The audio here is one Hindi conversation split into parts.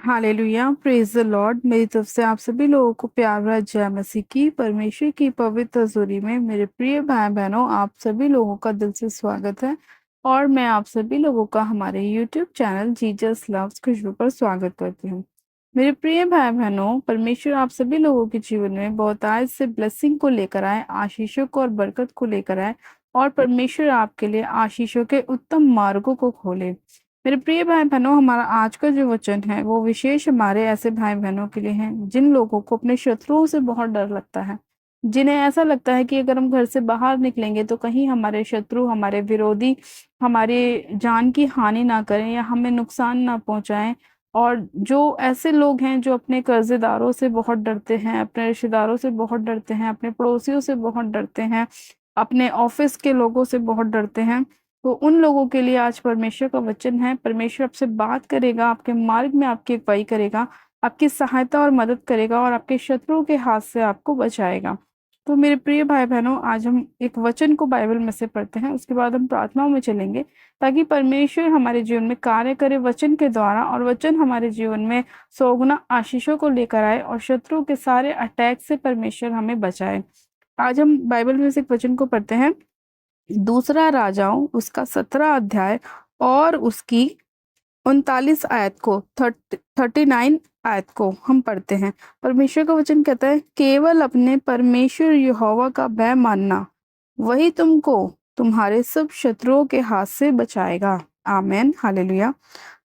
Hallelujah, praise the Lord. मेरी तरफ से आप सभी लोगों को प्यार भरा जय मसीह की। परमेश्वर की पवित्र हजूरी में मेरे प्रिय भाई बहनों, आप सभी लोगों का दिल से स्वागत है। और मैं आप सभी लोगों का हमारे यूट्यूब चैनल जीसस लव्स खुशबू पर स्वागत करती हूँ। मेरे प्रिय भाई बहनों, परमेश्वर आप सभी लोगों के जीवन में बहुतायत से ब्लेसिंग को लेकर आए, आशीषों को और बरकत को लेकर आए, और परमेश्वर आपके लिए आशीषों के उत्तम मार्गों को खोले। मेरे प्रिय भाई बहनों, हमारा आज का जो वचन है वो विशेष हमारे ऐसे भाई बहनों के लिए है जिन लोगों को अपने शत्रुओं से बहुत डर लगता है, जिन्हें ऐसा लगता है कि अगर हम घर से बाहर निकलेंगे तो कहीं हमारे शत्रु, हमारे विरोधी हमारे जान की हानि ना करें या हमें नुकसान ना पहुंचाएं। और जो ऐसे लोग हैं जो अपने कर्जेदारों से बहुत डरते हैं, अपने रिश्तेदारों से बहुत डरते हैं, अपने पड़ोसियों से बहुत डरते हैं, अपने ऑफिस के लोगों से बहुत डरते हैं, तो उन लोगों के लिए आज परमेश्वर का वचन है। परमेश्वर आपसे बात करेगा, आपके मार्ग में आपकी अगुवाई करेगा, आपकी सहायता और मदद करेगा और आपके शत्रुओं के हाथ से आपको बचाएगा। तो मेरे प्रिय भाई बहनों, आज हम एक वचन को बाइबल में से पढ़ते हैं, उसके बाद हम प्रार्थनाओं में चलेंगे ताकि परमेश्वर हमारे जीवन में कार्य करे वचन के द्वारा, और वचन हमारे जीवन में सौगुना आशीषों को लेकर आए और शत्रुओं के सारे अटैक से परमेश्वर हमें बचाए। आज हम बाइबल में से एक वचन को पढ़ते हैं, दूसरा राजाओं उसका 17 अध्याय और उसकी 39 आयत को 39 आयत को हम पढ़ते हैं। परमेश्वर का वचन कहता है, केवल अपने परमेश्वर यहोवा का भय मानना, वही तुमको तुम्हारे सब शत्रुओं के हाथ से बचाएगा। आमेन, हालेलुया।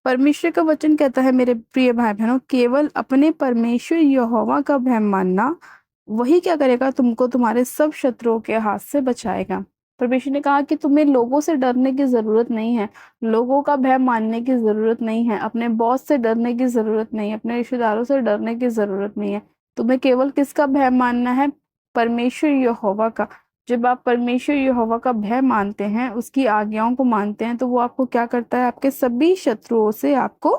परमेश्वर का वचन कहता है, मेरे प्रिय भाई बहनों, केवल अपने परमेश्वर यहोवा का भय मानना, वही क्या करेगा, तुमको तुम्हारे सब शत्रुओं के हाथ से बचाएगा। परमेश्वर ने कहा कि तुम्हें लोगों से डरने की जरूरत नहीं है, लोगों का भय मानने की जरूरत नहीं है, अपने बॉस से डरने की जरूरत नहीं है, अपने रिश्तेदारों से डरने की जरूरत नहीं है। तुम्हें केवल किसका भय मानना है? परमेश्वर यहोवा का। जब आप परमेश्वर यहोवा का भय मानते हैं, उसकी आज्ञाओं को मानते हैं, तो वो आपको क्या करता है? आपके सभी शत्रुओं से आपको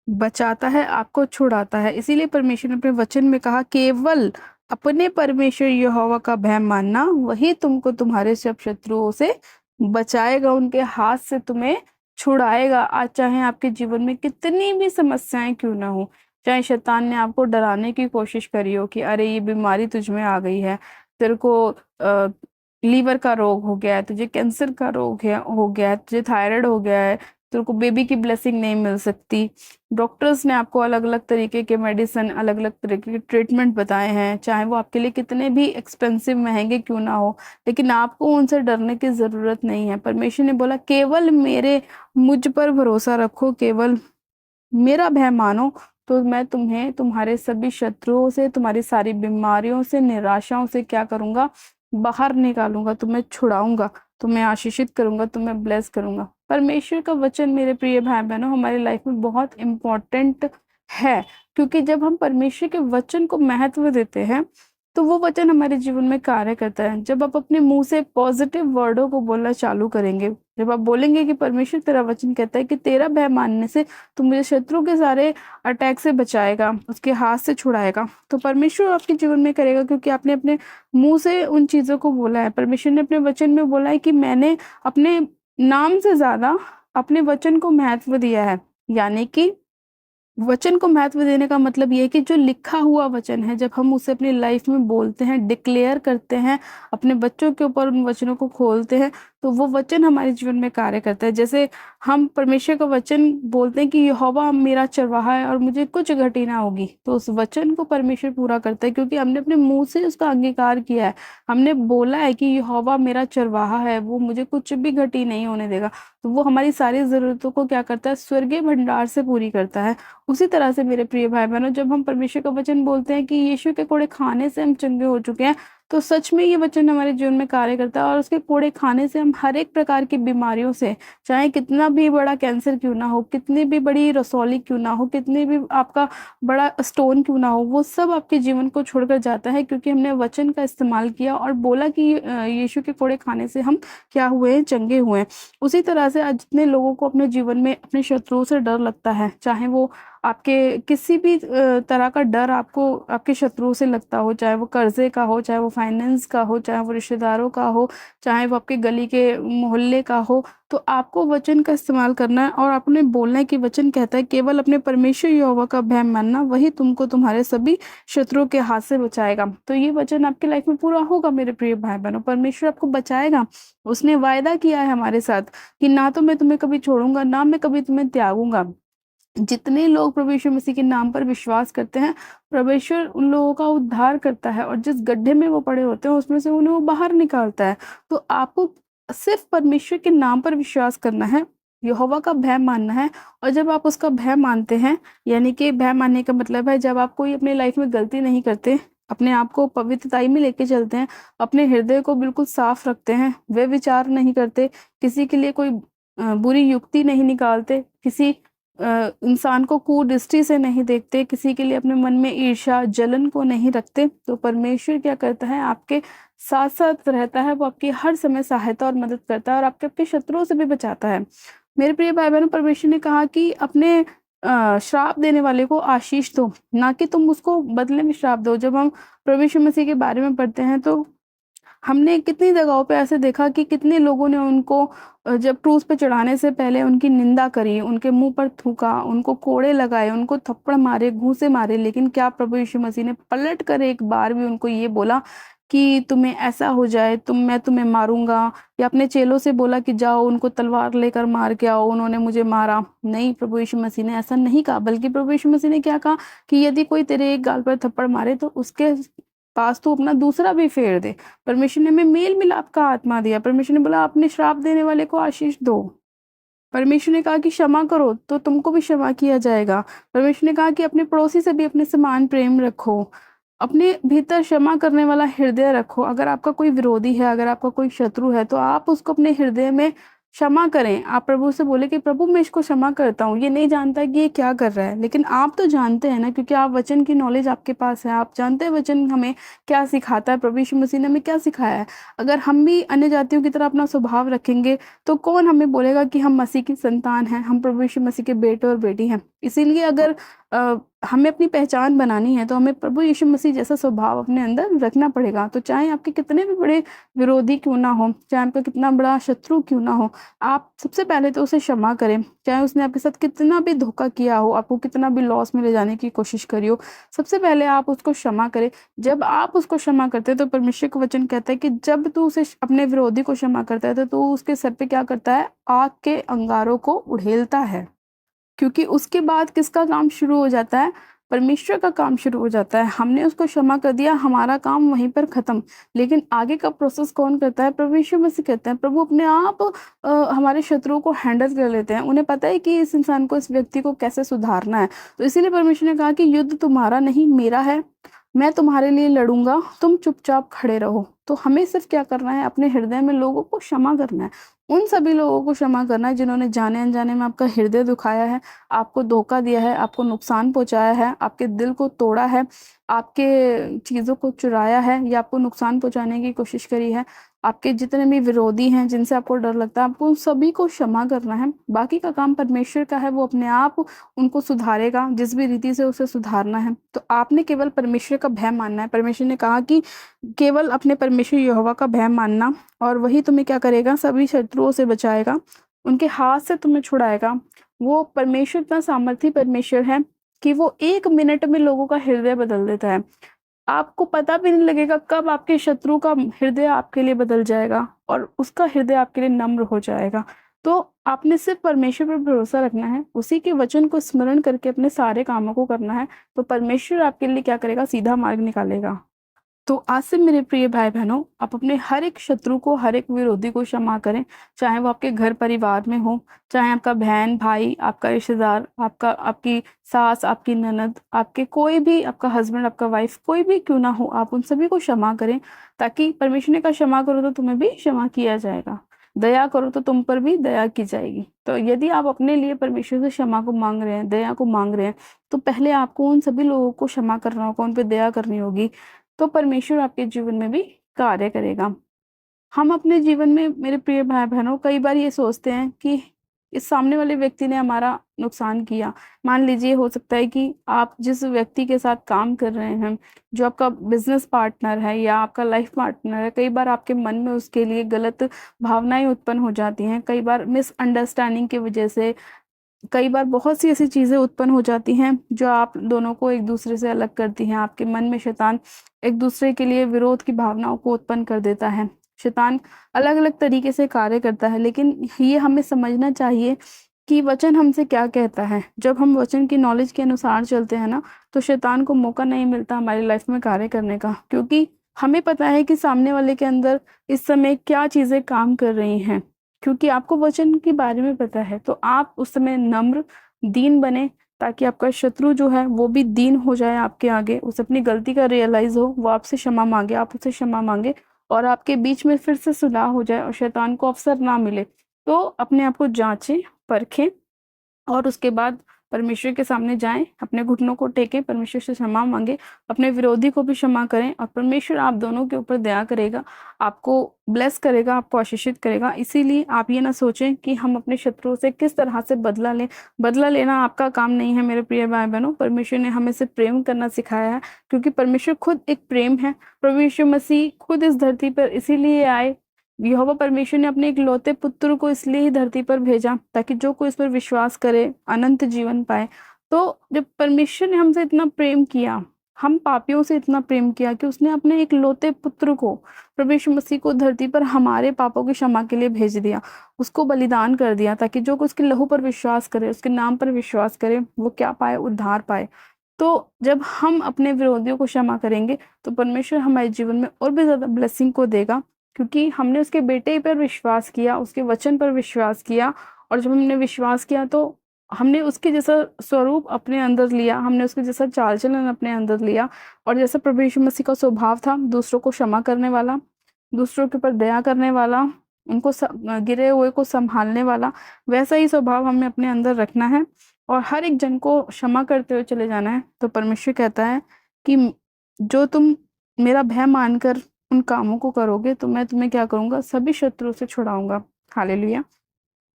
बचाता है, आपको छुड़ाता है। इसीलिए परमेश्वर ने अपने वचन में कहा, केवल अपने परमेश्वर यहोवा का भय मानना, वही तुमको तुम्हारे सब शत्रुओं से बचाएगा, उनके हाथ से तुम्हें छुड़ाएगा। आज चाहे आपके जीवन में कितनी भी समस्याएं क्यों ना हो, चाहे शैतान ने आपको डराने की कोशिश करी हो कि अरे ये बीमारी तुझ में आ गई है, तेरे को लीवर का रोग हो गया है, तुझे कैंसर का रोग है हो गया है, तुझे थायराइड हो गया है, तेरे को बेबी की ब्लेसिंग नहीं मिल सकती, डॉक्टर्स ने आपको अलग अलग तरीके के मेडिसिन, अलग अलग तरीके के ट्रीटमेंट बताए हैं, चाहे वो आपके लिए कितने भी एक्सपेंसिव, महंगे क्यों ना हो, लेकिन आपको उनसे डरने की जरूरत नहीं है। परमेश्वर ने बोला, केवल मुझ पर भरोसा रखो, केवल मेरा भय मानो, तो मैं तुम्हें तुम्हारे सभी शत्रुओं से, तुम्हारी सारी बीमारियों से, निराशाओं से क्या करूंगा? बाहर निकालूंगा, तुम्हें छुड़ाऊंगा, तुम्हें आशीषित करूंगा, तुम्हें ब्लेस करूंगा। परमेश्वर का वचन मेरे प्रिय भाई बहनों हमारी लाइफ में बहुत इम्पोर्टेंट है, क्योंकि जब हम परमेश्वर के वचन को महत्व देते हैं तो वो वचन हमारे जीवन में कार्य करता है। जब आप अपने मुंह से पॉजिटिव वर्डों को बोलना चालू करेंगे, जब आप बोलेंगे कि परमेश्वर तेरा वचन कहता है कि तेरा भय मानने से तू मुझे शत्रु के सारे अटैक से बचाएगा, उसके हाथ से छुड़ाएगा, तो परमेश्वर आपके जीवन में करेगा, क्योंकि आपने अपने मुंह से उन चीजों को बोला है। परमेश्वर ने अपने वचन में बोला है कि मैंने अपने नाम से ज्यादा अपने वचन को महत्व दिया है। यानी कि वचन को महत्व देने का मतलब ये है कि जो लिखा हुआ वचन है, जब हम उसे अपनी लाइफ में बोलते हैं, डिक्लेयर करते हैं, अपने बच्चों के ऊपर उन वचनों को खोलते हैं, तो वो वचन हमारे जीवन में कार्य करता है। जैसे हम परमेश्वर का वचन बोलते हैं कि यहोवा मेरा चरवाहा है और मुझे कुछ घटी ना होगी, तो उस वचन को परमेश्वर पूरा करता है, क्योंकि हमने अपने मुंह से उसका अंगीकार किया है। हमने बोला है कि यहोवा मेरा चरवाहा है, वो मुझे कुछ भी घटी नहीं होने देगा। तो वो हमारी सारी जरूरतों को क्या करता है? स्वर्गीय भंडार से पूरी करता है। उसी तरह से मेरे प्रिय भाई बहनों, जब हम परमेश्वर का वचन बोलते हैं कि यीशु के कोड़े खाने से हम चंगे हो चुके हैं, तो सच में ये वचन हमारे जीवन में कार्य करता है, और उसके कोड़े खाने से हम हर एक प्रकार की बीमारियों से, चाहे कितना भी बड़ा कैंसर क्यों ना हो, कितनी भी बड़ी रसौली क्यों ना हो, कितनी भी आपका बड़ा स्टोन क्यों ना हो, वो सब आपके जीवन को छोड़कर जाता है, क्योंकि हमने वचन का इस्तेमाल किया और बोला कि यीशु के कोड़े खाने से हम क्या हुए हैं? चंगे हुए हैं। उसी तरह से आज जितने लोगों को अपने जीवन में अपने शत्रुओं से डर लगता है, चाहे वो आपके किसी भी तरह का डर आपको आपके शत्रुओं से लगता हो, चाहे वो कर्ज़े का हो, चाहे वो फाइनेंस का हो, चाहे वो रिश्तेदारों का हो, चाहे वो आपके गली के मोहल्ले का हो, तो आपको वचन का इस्तेमाल करना है और आपने बोलना है कि वचन कहता है केवल अपने परमेश्वर यहोवा का भय मानना, वही तुमको तुम्हारे सभी शत्रुओं के हाथ से बचाएगा। तो ये वचन आपकी लाइफ में पूरा होगा मेरे प्रिय भाई-बहनों, परमेश्वर आपको बचाएगा। उसने वायदा किया है हमारे साथ कि ना तो मैं तुम्हें कभी छोड़ूँगा, ना मैं कभी तुम्हें त्यागूँगा। जितने लोग प्रभु यीशु मसीह के नाम पर विश्वास करते हैं, परमेश्वर उन लोगों का उद्धार करता है और जिस गड्ढे में वो पड़े होते हैं, उसमें से उन्हें वो बाहर निकालता है। तो आपको सिर्फ़ परमेश्वर के नाम पर विश्वास करना है, यहोवा का भय मानना है और जब आप उसका भय मानते हैं, यानी कि भय मानने का मतलब है जब आप कोई अपनी लाइफ़ में गलती नहीं करते, अपने आप को पवित्रताई में लेके चलते हैं, अपने हृदय को बिल्कुल साफ़ रखते हैं, व्यभिचार नहीं करते, किसी के लिए कोई बुरी युक्ति नहीं निकालते, किसी इंसान को कुदृष्टि से नहीं देखते, किसी के लिए अपने मन में ईर्ष्या, जलन को नहीं रखते, तो परमेश्वर क्या करता है आपके साथ-साथ रहता है, वो आपकी हर समय सहायता और मदद करता है और आपके शत्रुओं से भी बचाता है। मेरे प्रिय भाई-बहनों, परमेश्वर ने कहा कि अपने श्राप देने वाले को आशीष दो, ना कि तुम उसको बदले में श्राप दो। जब हम प्रभु यीशु मसीह के बारे में पढ़ते हैं तो हमने कितनी जगहों पे ऐसे देखा कि कितने लोगों ने उनको जब क्रूस पे चढ़ाने से पहले उनकी निंदा करी, उनके मुँह पर थूका, उनको कोड़े लगाए, उनको थप्पड़ मारे, घूँसे मारे, लेकिन क्या प्रभु यीशु मसीह ने पलट कर एक बार भी उनको ये बोला कि तुम्हें ऐसा हो जाए, मैं तुम्हें मारूँगा, या अपने चेलों से बोला कि जाओ उनको तलवार लेकर मार के आओ, उन्होंने मुझे मारा। नहीं, प्रभु यीशु मसीह ने ऐसा नहीं कहा, बल्कि प्रभु यीशु मसीह ने क्या कहा कि यदि कोई तेरे एक गाल पर थप्पड़ मारे तो उसके पास तू अपना दूसरा भी फेर दे। परमेश्वर ने हमें मेल-मिलाप का आत्मा दिया। परमेश्वर ने बोला अपने श्राप देने वाले को आशीष दो। परमेश्वर ने कहा कि क्षमा करो तो तुमको भी क्षमा किया जाएगा। परमेश्वर ने कहा कि अपने पड़ोसी से भी अपने समान प्रेम रखो। अपने भीतर क्षमा करने वाला हृदय रखो। अगर आपका कोई विरोधी है, अगर आपका कोई शत्रु है, तो आप उसको अपने हृदय में क्षमा करें। आप प्रभु से बोले कि प्रभु मैं इसको क्षमा करता हूँ, ये नहीं जानता कि ये क्या कर रहा है। लेकिन आप तो जानते हैं ना, क्योंकि आप वचन की नॉलेज आपके पास है। आप जानते हैं वचन हमें क्या सिखाता है, प्रभु यीशु मसीह ने हमें क्या सिखाया है। अगर हम भी अन्य जातियों की तरह अपना स्वभाव रखेंगे, तो कौन हमें बोलेगा कि हम मसीह की संतान हैं, हम प्रभु यीशु मसीह के बेटे और बेटी हैं। इसीलिए अगर हमें अपनी पहचान बनानी है, तो हमें प्रभु यीशु मसीह जैसा स्वभाव अपने अंदर रखना पड़ेगा। तो चाहे आपके कितने भी बड़े विरोधी क्यों ना हो, चाहे आपका कितना बड़ा शत्रु क्यों ना हो, आप सबसे पहले तो उसे क्षमा करें। चाहे उसने आपके साथ कितना भी धोखा किया हो, आपको कितना भी लॉस में ले जाने की कोशिश करी हो, सबसे पहले आप उसको क्षमा करें। जब आप उसको क्षमा करते हैं, तो परमेश्वर का वचन कहता है कि जब तू उसे अपने विरोधी को क्षमा करता है, तो तू उसके सर पे क्या करता है? आग के अंगारों को उड़ेलता है। क्योंकि उसके बाद किसका काम शुरू हो जाता है? परमेश्वर का काम शुरू हो जाता है। हमने उसको क्षमा कर दिया, हमारा काम वहीं पर ख़त्म। लेकिन आगे का प्रोसेस कौन करता है? प्रभु यीशु मसीह करते हैं। प्रभु अपने आप हमारे शत्रुओं को हैंडल कर लेते हैं। उन्हें पता है कि इस इंसान को, इस व्यक्ति को कैसे सुधारना है। तो इसीलिए परमेश्वर ने कहा कि युद्ध तुम्हारा नहीं, मेरा है। मैं तुम्हारे लिए लड़ूँगा, तुम चुपचाप खड़े रहो। तो हमें सिर्फ़ क्या करना है? अपने हृदय में लोगों को क्षमा करना है। उन सभी लोगों को क्षमा करना है जिन्होंने जाने-अनजाने में आपका हृदय दुखाया है, आपको धोखा दिया है, आपको नुकसान पहुँचाया है, आपके दिल को तोड़ा है, आपके चीज़ों को चुराया है या आपको नुकसान पहुँचाने की कोशिश करी है। आपके जितने भी विरोधी हैं, जिनसे आपको डर लगता है, आपको उन सभी को क्षमा करना है। बाकी का काम परमेश्वर का है, वो अपने आप उनको सुधारेगा, जिस भी रीति से उसे सुधारना है। तो आपने केवल परमेश्वर का भय मानना है। परमेश्वर ने कहा कि केवल अपने परमेश्वर यहोवा का भय मानना, और वही तुम्हें क्या करेगा? सभी शत्रुओं से बचाएगा, उनके हाथ से तुम्हें छुड़ाएगा। वो परमेश्वर इतना सामर्थी परमेश्वर है कि वो 1 मिनट में लोगों का हृदय बदल देता है। आपको पता भी नहीं लगेगा कब आपके शत्रु का हृदय आपके लिए बदल जाएगा और उसका हृदय आपके लिए नम्र हो जाएगा। तो आपने सिर्फ़ परमेश्वर पर भरोसा रखना है, उसी के वचन को स्मरण करके अपने सारे कामों को करना है, तो परमेश्वर आपके लिए क्या करेगा? सीधा मार्ग निकालेगा। तो आज से मेरे प्रिय भाई-बहनों, आप अपने हर एक शत्रु को, हर एक विरोधी को क्षमा करें, चाहे वो आपके घर परिवार में हो, चाहे आपका बहन-भाई, आपका रिश्तेदार, आपकी सास, आपकी ननद, आपके कोई भी, आपका हस्बैंड, आपका वाइफ़, कोई भी क्यों ना हो, आप उन सभी को क्षमा करें, ताकि परमेश्वर ने कहा क्षमा करो तो तुम्हें भी क्षमा किया जाएगा। दया करो तो तुम पर भी दया की जाएगी। तो यदि आप अपने लिए परमेश्वर से क्षमा को माँग रहे हैं, दया को माँग रहे हैं, तो पहले आपको उन सभी लोगों को क्षमा करना होगा, उन पे दया करनी होगी। तो परमेश्वर आपके जीवन में भी कार्य करेगा। हम अपने जीवन में मेरे प्रिय भाई-बहनों कई बार ये सोचते हैं कि इस सामने वाले व्यक्ति ने हमारा नुकसान किया। मान लीजिए हो सकता है कि आप जिस व्यक्ति के साथ काम कर रहे हैं, जो आपका बिज़नेस पार्टनर है या आपका लाइफ पार्टनर है, कई बार आपके मन में उसके लिए गलत भावनाएँ उत्पन्न हो जाती हैं। कई बार मिसअंडरस्टैंडिंग की वजह से कई बार बहुत सी ऐसी चीज़ें उत्पन्न हो जाती हैं जो आप दोनों को एक-दूसरे से अलग करती हैं। आपके मन में शैतान एक-दूसरे के लिए विरोध की भावनाओं को उत्पन्न कर देता है। शैतान अलग-अलग तरीके से कार्य करता है, लेकिन ये हमें समझना चाहिए कि वचन हमसे क्या कहता है। जब हम वचन की नॉलेज के अनुसार चलते हैं ना, तो शैतान को मौका नहीं मिलता हमारी लाइफ में कार्य करने का, क्योंकि हमें पता है कि सामने वाले के अंदर इस समय क्या चीज़ें काम कर रही हैं। क्योंकि आपको वचन के बारे में पता है, तो आप उस समय नम्र, दीन बने, ताकि आपका शत्रु जो है वो भी दीन हो जाए आपके आगे, उसे अपनी गलती का रियलाइज़ हो, वो आपसे क्षमा माँगे, आप उससे क्षमा माँगे और आपके बीच में फिर से सुलह हो जाए और शैतान को अवसर ना मिले। तो अपने आप को जाँचें, परखें और उसके बाद परमेश्वर के सामने जाएँ, अपने घुटनों को टेकें, परमेश्वर से क्षमा माँगे, अपने विरोधी को भी क्षमा करें और परमेश्वर आप दोनों के ऊपर दया करेगा, आपको ब्लेस करेगा, आपको आशीषित करेगा। इसीलिए आप ये ना सोचें कि हम अपने शत्रुओं से किस तरह से बदला लें। बदला लेना आपका काम नहीं है मेरे प्रिय भाई-बहनों, परमेश्वर ने हमें सिर्फ़ प्रेम करना सिखाया है, क्योंकि परमेश्वर खुद एक प्रेम है। प्रभु यीशु मसीह खुद इस धरती पर इसीलिए आए, यहोवा परमेश्वर ने अपने इकलौते पुत्र को इसलिए ही धरती पर भेजा ताकि जो कोई इस पर विश्वास करे अनंत जीवन पाए। तो जब परमेश्वर ने हमसे इतना प्रेम किया, हम पापियों से इतना प्रेम किया कि उसने अपने इकलौते पुत्र को, प्रभु यीशु मसीह को धरती पर हमारे पापों की क्षमा के लिए भेज दिया। उसको बलिदान कर दिया ताकि जो कोई उसके लहू पर विश्वास करे, उसके नाम पर विश्वास करे, वो क्या पाए? उद्धार पाए। तो जब हम अपने विरोधियों को क्षमा करेंगे, तो परमेश्वर हमारे जीवन में और भी ज़्यादा ब्लेसिंग को देगा, क्योंकि हमने उसके बेटे पर विश्वास किया, उसके वचन पर विश्वास किया और जब हमने विश्वास किया तो हमने उसके जैसा स्वरूप अपने अंदर लिया, हमने उसके जैसा चाल-चलन अपने अंदर लिया और जैसा प्रभु यीशु मसीह का स्वभाव था, दूसरों को क्षमा करने वाला, दूसरों के ऊपर दया करने वाला, उनको गिरे हुए को सँभालने वाला, वैसा ही स्वभाव हमें अपने अंदर रखना है और हर एक जन को क्षमा करते हुए चले जाना है। तो परमेश्वर कहता है कि जो तुम मेरा भय मानकर उन कामों को करोगे तो मैं तुम्हें क्या करूँगा? सभी शत्रुओं से छुड़ाऊँगा। हालेलुया!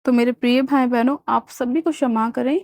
तो मेरे प्रिय भाई-बहनों, आप सभी को क्षमा करें।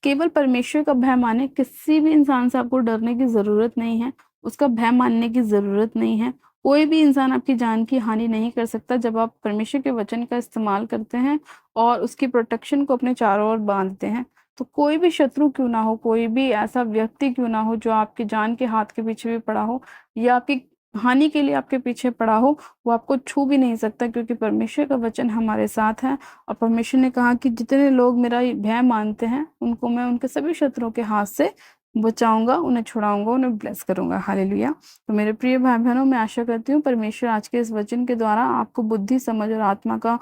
केवल परमेश्वर का भय मानें, किसी भी इंसान से आपको डरने की ज़रूरत नहीं है, उसका भय मानने की ज़रूरत नहीं है। कोई भी इंसान आपकी जान की हानि नहीं कर सकता जब आप परमेश्वर के वचन का इस्तेमाल करते हैं और उसकी प्रोटेक्शन को अपने चारों ओर बाँधते हैं। तो कोई भी शत्रु क्यों ना हो, कोई भी ऐसा व्यक्ति क्यों ना हो जो आपकी जान के हाथ के पीछे भी पड़ा हो या आपकी हानि के लिए आपके पीछे पड़ा हो, वो आपको छू भी नहीं सकता, क्योंकि परमेश्वर का वचन हमारे साथ है और परमेश्वर ने कहा कि जितने लोग मेरा ये भय मानते हैं, उनको मैं उनके सभी शत्रुओं के हाथ से बचाऊँगा, उन्हें छुड़ाऊँगा, उन्हें ब्लेस करूँगा। हालेलुया! तो मेरे प्रिय भाई-बहनों, मैं आशा करती हूँ परमेश्वर आज के इस वचन के द्वारा आपको बुद्धि, समझ और आत्मा का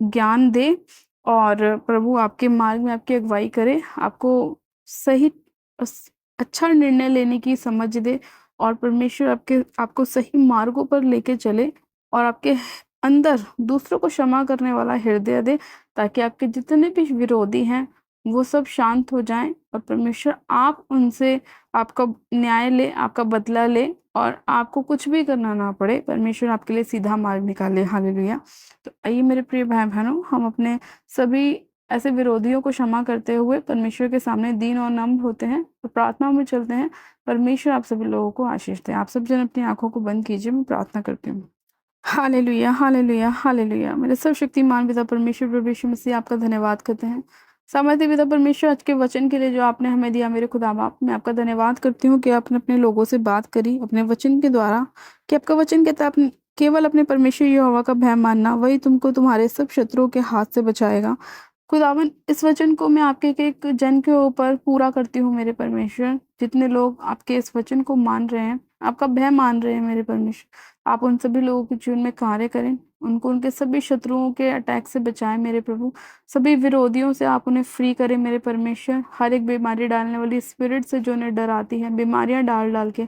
ज्ञान दे और प्रभु आपके मार्ग में आपकी अगुवाई करे, आपको सही अच्छा निर्णय लेने की समझ दे और परमेश्वर आपको सही मार्गों पर लेके चले और आपके अंदर दूसरों को क्षमा करने वाला हृदय दे, ताकि आपके जितने भी विरोधी हैं, वो सब शांत हो जाएँ और परमेश्वर आप उनसे आपका न्याय ले, आपका बदला ले और आपको कुछ भी करना ना पड़े। परमेश्वर आपके लिए सीधा मार्ग निकाले। हालेलुया! तो आइए मेरे प्रिय भाई-बहनों, हम अपने सभी ऐसे विरोधियों को क्षमा करते हुए परमेश्वर के सामने दीन और नम्र होते हैं, तो प्रार्थना में चलते हैं। परमेश्वर आप सभी लोगों को आशीष दे। आप सब जन अपनी आँखों को बंद कीजिए, मैं प्रार्थना करती हूँ। Hallelujah, hallelujah, hallelujah. मेरे सर्वशक्तिमान पिता परमेश्वर प्रभु यीशु मसीह आपका धन्यवाद करते हैं। सामर्थ्य पिता परमेश्वर, आज के वचन के लिए जो आपने हमें दिया मेरे खुदा बाप, मैं आपका धन्यवाद करती हूँ कि आपने अपने लोगों से बात करी अपने वचन के द्वारा, कि आपका वचन कहता है केवल अपने परमेश्वर यहोवा का भय मानना, वही तुमको तुम्हारे सब शत्रुओं के हाथ से बचाएगा। खुदावन, इस वचन को मैं आपके एक जन के ऊपर पूरा करती हूँ मेरे परमेश्वर। जितने लोग आपके इस वचन को मान रहे हैं, आपका भय मान रहे हैं मेरे परमेश्वर, आप उन सभी लोगों के जीवन में कार्य करें, उनको उनके सभी शत्रुओं के अटैक से बचाएं मेरे प्रभु। सभी विरोधियों से आप उन्हें फ्री करें मेरे परमेश्वर। हर एक बीमारी डालने वाली स्पिरिट से जो उन्हें डराती है, बीमारियां डाल डाल के,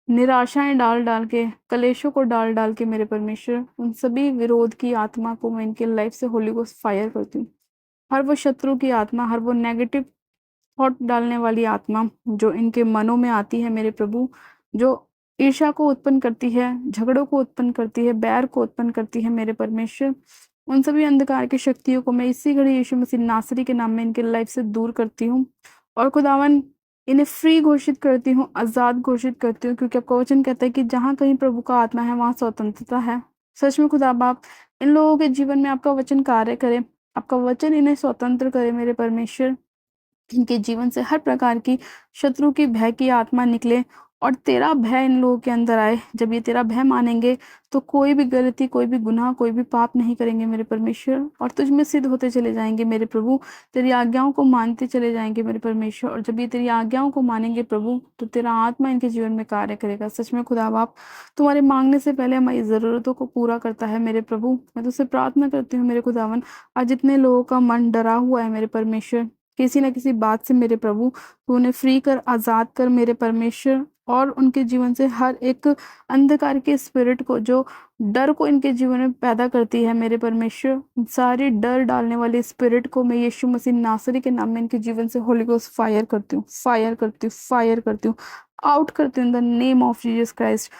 निराशाएं डाल डाल के, कलेशों को डाल डाल के मेरे परमेश्वर, उन सभी विरोध की आत्मा को मैं इनके लाइफ से होली गोस्ट फायर करती हूँ। हर वो शत्रु की आत्मा, हर वो नेगेटिव थॉट डालने वाली आत्मा जो इनके मनों में आती है मेरे प्रभु, जो ईर्ष्या को उत्पन्न करती है, झगड़ों को उत्पन्न करती है, बैर को उत्पन्न करती है मेरे परमेश्वर, उन सभी अंधकार की शक्तियों को मैं इसी घड़ी यीशु मसीह नासरी के नाम में इनके लाइफ से दूर करती हूँ। और खुदावन इन्हें फ्री घोषित करती हूँ, आज़ाद घोषित करती हूँ, क्योंकि आपका वचन कहता है कि जहाँ कहीं प्रभु का आत्मा है वहाँ स्वतंत्रता है। सच में खुदा बाप इन लोगों के जीवन में आपका वचन कार्य करे, आपका वचन इन्हें स्वतंत्र करे मेरे परमेश्वर। इनके जीवन से हर प्रकार की शत्रु की भय की आत्मा निकले और तेरा भय इन लोगों के अंदर आए। जब ये तेरा भय मानेंगे तो कोई भी गलती, कोई भी गुनाह, कोई भी पाप नहीं करेंगे मेरे परमेश्वर, और तुझ में सिद्ध होते चले जाएंगे मेरे प्रभु। तेरी आज्ञाओं को मानते चले जाएंगे मेरे परमेश्वर, और जब ये तेरी आज्ञाओं को मानेंगे प्रभु तो तेरा आत्मा इनके जीवन में कार्य करेगा। सच में खुदा बाप तुम्हारे मांगने से पहले हमारी ज़रूरतों को पूरा करता है मेरे प्रभु। मैं तुझसे प्रार्थना करती हूँ मेरे खुदावन, आज जितने लोगों का मन डरा हुआ है मेरे परमेश्वर, किसी न किसी बात से मेरे प्रभु तू उन्हें फ्री कर, आज़ाद कर मेरे परमेश्वर, और उनके जीवन से हर एक अंधकार के स्पिरिट को, जो डर को इनके जीवन में पैदा करती है मेरे परमेश्वर, सारी डर डालने वाली स्पिरिट को मैं यीशु मसीह नासरी के नाम में इनके जीवन से होली गोस्ट फायर करती हूँ, फायर करती हूँ, फायर करती हूँ, आउट करती हूँ in the name of Jesus Christ.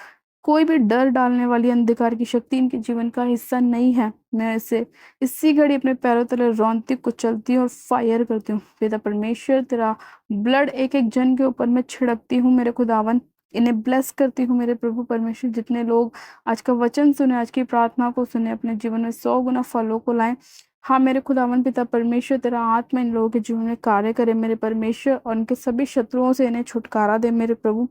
कोई भी डर डालने वाली अंधकार की शक्ति इनके जीवन का हिस्सा नहीं है। मैं इसे इसी घड़ी अपने पैरों तले रौंदती, कुचलती हूँ और फायर करती हूँ। पिता परमेश्वर तेरा ब्लड एक एक जन के ऊपर मैं छिड़कती हूँ मेरे खुदावन, इन्हें ब्लेस करती हूँ मेरे प्रभु परमेश्वर। जितने लोग आज का वचन सुने, आज की प्रार्थना को सुने, अपने जीवन में 100 गुना फलों को लाएं। हाँ मेरे खुदावन पिता परमेश्वर तेरा आत्मा इन लोगों के जीवन में कार्य करे मेरे परमेश्वर, और उनके सभी शत्रुओं से इन्हें छुटकारा दे मेरे प्रभु।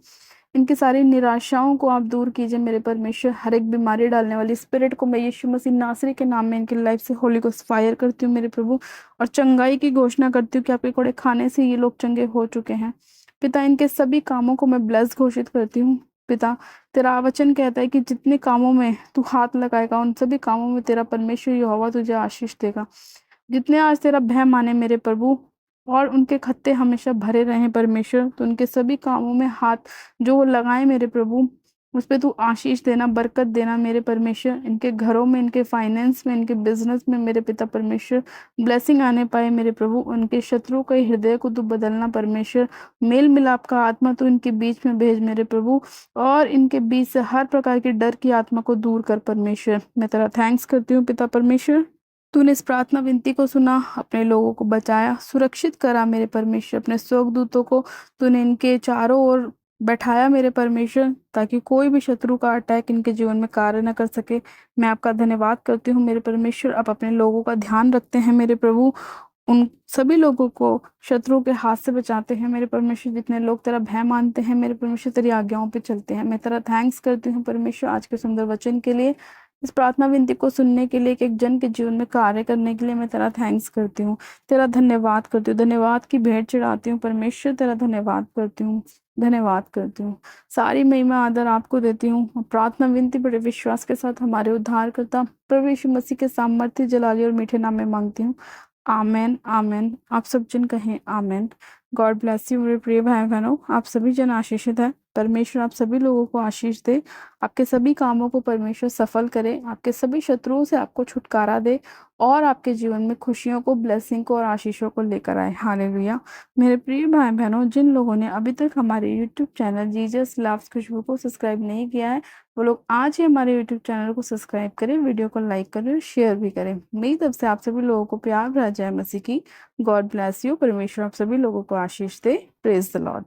इनकी सारी निराशाओं को आप दूर कीजिए मेरे परमेश्वर। हर एक बीमारी डालने वाली स्पिरिट को मैं यीशु मसीह नासरी के नाम में इनकी लाइफ से होली को फायर करती हूँ मेरे प्रभु, और चंगाई की घोषणा करती हूँ कि आपके कोड़े खाने से ये लोग चंगे हो चुके हैं। पिता इनके सभी कामों को मैं ब्लेस घोषित करती हूँ। पिता तेरा वचन कहता है कि जितने कामों में तू हाथ लगाएगा उन सभी कामों में तेरा परमेश्वर यहोवा तुझे आशीष देगा। जितने आज तेरा भय माने मेरे प्रभु, और उनके खत्ते हमेशा भरे रहें परमेश्वर, तो उनके सभी कामों में हाथ जो वो लगाए मेरे प्रभु, उस पे तू आशीष देना, बरकत देना मेरे परमेश्वर। इनके घरों में, इनके फाइनेंस में, इनके बिजनेस में मेरे पिता परमेश्वर ब्लेसिंग आने पाए मेरे प्रभु। उनके शत्रु के हृदय को तू बदलना परमेश्वर। मेल मिलाप का आत्मा तू इनके बीच में भेज मेरे प्रभु, और इनके बीच से हर प्रकार की डर की आत्मा को दूर कर परमेश्वर। मैं तेरा थैंक्स करती हूँ पिता परमेश्वर, तूने इस प्रार्थना विनती को सुना, अपने लोगों को बचाया, सुरक्षित करा मेरे परमेश्वर। अपने स्वर्गदूतों को तूने इनके चारों ओर बैठाया मेरे परमेश्वर, ताकि कोई भी शत्रु का अटैक इनके जीवन में कार्य न कर सके। मैं आपका धन्यवाद करती हूँ मेरे परमेश्वर। आप अपने लोगों का ध्यान रखते हैं मेरे प्रभु, उन सभी लोगों को शत्रुओं के हाथ से बचाते हैं मेरे परमेश्वर। जितने लोग तेरा भय मानते हैं मेरे परमेश्वर, तेरी आज्ञाओं पे चलते हैं। मैं तेरा थैंक्स करती हूँ परमेश्वर आज के सुंदर वचन के लिए, इस प्रार्थना विनती को सुनने के लिए, एक जन के जीवन में कार्य करने के लिए मैं तेरा थैंक्स करती हूँ, तेरा धन्यवाद करती हूँ, धन्यवाद की भेंट चढ़ाती हूँ परमेश्वर। तेरा धन्यवाद करती हूँ, धन्यवाद करती हूँ। सारी महिमा आदर आपको देती हूँ। प्रार्थना विनती बड़े विश्वास के साथ हमारे उद्धारकर्ता प्रभु यीशु मसीह के सामर्थ्य, जलाली और मीठे नाम में मांगती हूँ। आमेन, आमेन। आप सब जन कहें आमेन। गॉड ब्लेस यू मेरे प्रिय भाई बहनों, आप सभी जन आशीषित है। परमेश्वर आप सभी लोगों को आशीष दे, आपके सभी कामों को परमेश्वर सफल करे, आपके सभी शत्रुओं से आपको छुटकारा दे, और आपके जीवन में खुशियों को, ब्लेसिंग को और आशीषों को लेकर आए। हालेलुया। मेरे प्रिय भाई बहनों, जिन लोगों ने अभी तक हमारे यूट्यूब चैनल जीसस लव्स खुशबू को सब्सक्राइब नहीं किया है, वो लोग आज ही हमारे यूट्यूब चैनल को सब्सक्राइब करें, वीडियो को लाइक करें और शेयर भी करें। मेरी तरफ से आप सभी लोगों को प्यार भरा जय मसीह की। God bless you. परमेश्वर आप सभी लोगों को आशीष दे। Praise the Lord.